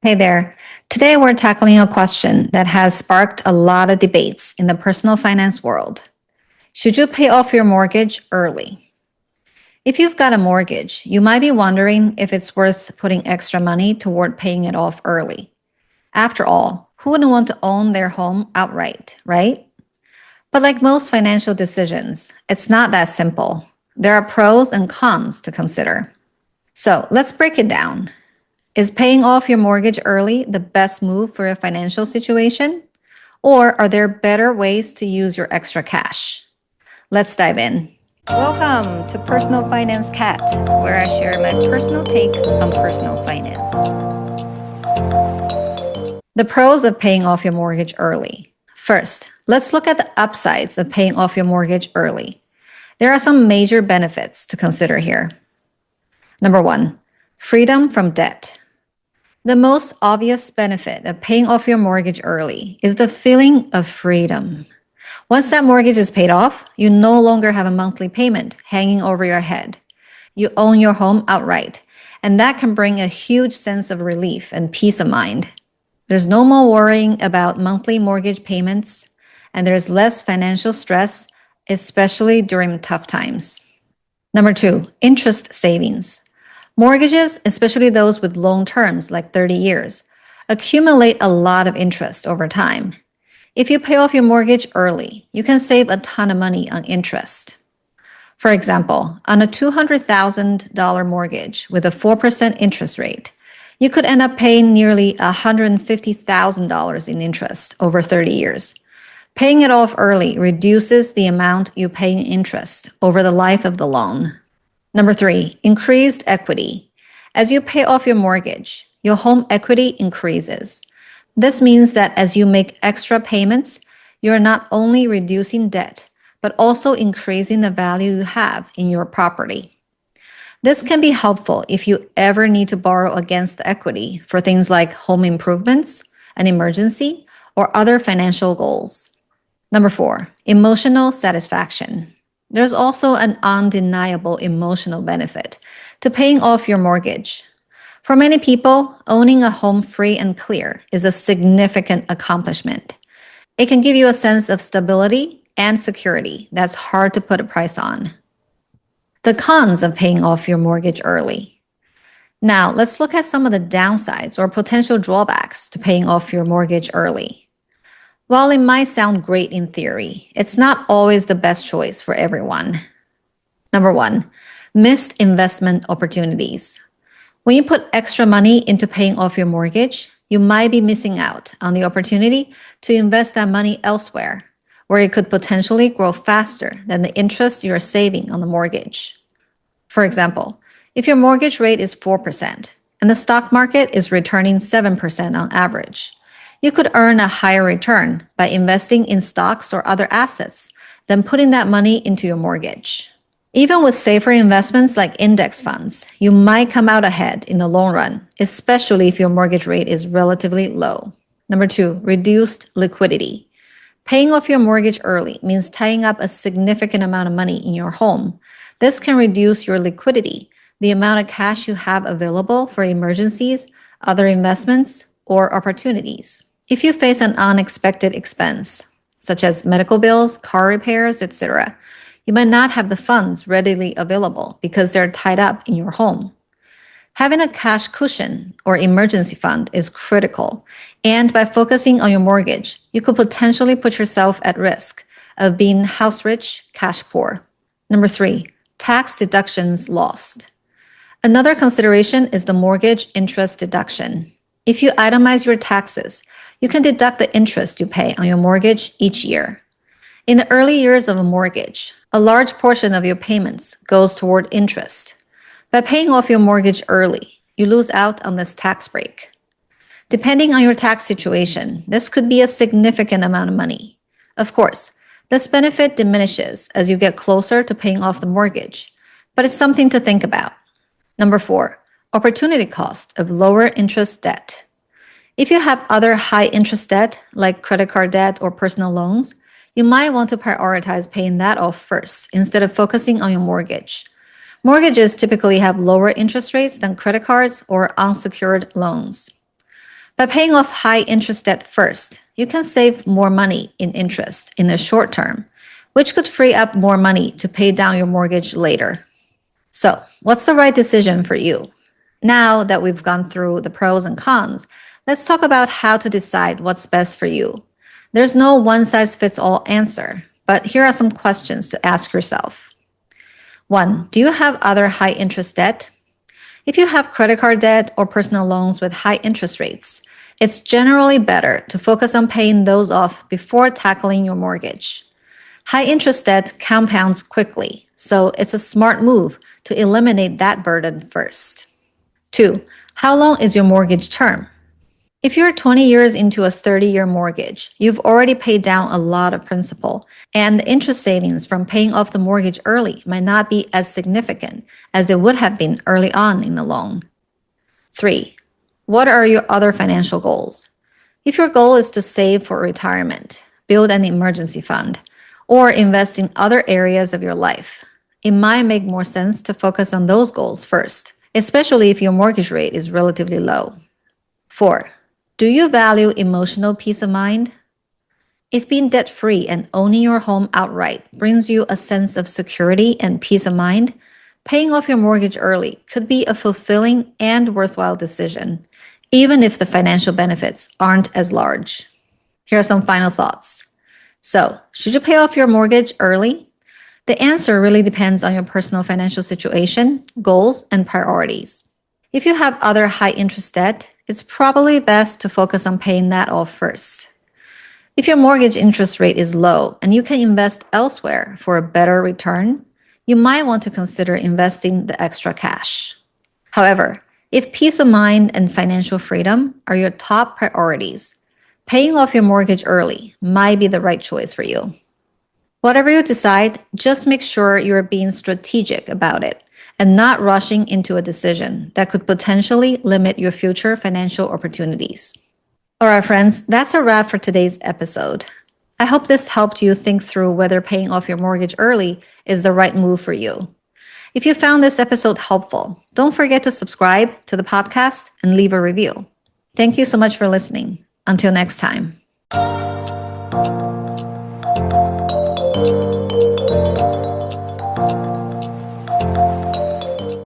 Hey there. Today we're tackling a question that has sparked a lot of debates in the personal finance world. Should you pay off your mortgage early? If you've got a mortgage, you might be wondering if it's worth putting extra money toward paying it off early. After all, who wouldn't want to own their home outright, right? But like most financial decisions, it's not that simple. There are pros and cons to consider. So let's break it down. Is paying off your mortgage early the best move for your financial situation? Or are there better ways to use your extra cash? Let's dive in. Welcome to Personal Finance Cat, where I share my personal take on personal finance. The pros of paying off your mortgage early. First, let's look at the upsides of paying off your mortgage early. There are some major benefits to consider here. Number one, freedom from debt. The most obvious benefit of paying off your mortgage early is the feeling of freedom. Once that mortgage is paid off, you no longer have a monthly payment hanging over your head. You own your home outright, and that can bring a huge sense of relief and peace of mind. There's no more worrying about monthly mortgage payments, and there's less financial stress, especially during tough times. Number two, interest savings. Mortgages, especially those with long terms like 30 years, accumulate a lot of interest over time. If you pay off your mortgage early, you can save a ton of money on interest. For example, on a $200,000 mortgage with a 4% interest rate, you could end up paying nearly $150,000 in interest over 30 years. Paying it off early reduces the amount you pay in interest over the life of the loan. Number three, increased equity. As you pay off your mortgage, your home equity increases. This means that as you make extra payments, you're not only reducing debt, but also increasing the value you have in your property. This can be helpful if you ever need to borrow against the equity for things like home improvements, an emergency, or other financial goals. Number four, emotional satisfaction. There's also an undeniable emotional benefit to paying off your mortgage. For many people, owning a home free and clear is a significant accomplishment. It can give you a sense of stability and security that's hard to put a price on. The cons of paying off your mortgage early. Now, let's look at some of the downsides or potential drawbacks to paying off your mortgage early. While it might sound great in theory, it's not always the best choice for everyone. Number one, missed investment opportunities. When you put extra money into paying off your mortgage, you might be missing out on the opportunity to invest that money elsewhere, where it could potentially grow faster than the interest you're saving on the mortgage. For example, if your mortgage rate is 4% and the stock market is returning 7% on average, you could earn a higher return by investing in stocks or other assets than putting that money into your mortgage. Even with safer investments like index funds, you might come out ahead in the long run, especially if your mortgage rate is relatively low. Number two, reduced liquidity. Paying off your mortgage early means tying up a significant amount of money in your home. This can reduce your liquidity, the amount of cash you have available for emergencies, other investments, or opportunities. If you face an unexpected expense, such as medical bills, car repairs, etc., you might not have the funds readily available because they're tied up in your home. Having a cash cushion or emergency fund is critical, and by focusing on your mortgage, you could potentially put yourself at risk of being house rich, cash poor. Number three, tax deductions lost. Another consideration is the mortgage interest deduction. If you itemize your taxes, you can deduct the interest you pay on your mortgage each year. In the early years of a mortgage, a large portion of your payments goes toward interest. By paying off your mortgage early, you lose out on this tax break. Depending on your tax situation, this could be a significant amount of money. Of course, this benefit diminishes as you get closer to paying off the mortgage, but it's something to think about. Number four, opportunity cost of lower interest debt. If you have other high interest debt, like credit card debt or personal loans, you might want to prioritize paying that off first instead of focusing on your mortgage. Mortgages typically have lower interest rates than credit cards or unsecured loans. By paying off high interest debt first, you can save more money in interest in the short term, which could free up more money to pay down your mortgage later. So, what's the right decision for you? Now that we've gone through the pros and cons, let's talk about how to decide what's best for you. There's no one size fits all answer, but here are some questions to ask yourself. 1. Do you have other high interest debt? If you have credit card debt or personal loans with high interest rates, it's generally better to focus on paying those off before tackling your mortgage. High interest debt compounds quickly, so it's a smart move to eliminate that burden first. 2. How long is your mortgage term? If you're 20 years into a 30-year mortgage, you've already paid down a lot of principal, and the interest savings from paying off the mortgage early might not be as significant as it would have been early on in the loan. 3. What are your other financial goals? If your goal is to save for retirement, build an emergency fund, or invest in other areas of your life, it might make more sense to focus on those goals first, especially if your mortgage rate is relatively low. 4. Do you value emotional peace of mind? If being debt-free and owning your home outright brings you a sense of security and peace of mind, paying off your mortgage early could be a fulfilling and worthwhile decision, even if the financial benefits aren't as large. Here are some final thoughts. So, should you pay off your mortgage early? The answer really depends on your personal financial situation, goals, and priorities. If you have other high interest debt, it's probably best to focus on paying that off first. If your mortgage interest rate is low and you can invest elsewhere for a better return, you might want to consider investing the extra cash. However, if peace of mind and financial freedom are your top priorities, paying off your mortgage early might be the right choice for you. Whatever you decide, just make sure you're being strategic about it and not rushing into a decision that could potentially limit your future financial opportunities. All right, friends, that's a wrap for today's episode. I hope this helped you think through whether paying off your mortgage early is the right move for you. If you found this episode helpful, don't forget to subscribe to the podcast and leave a review. Thank you so much for listening. Until next time.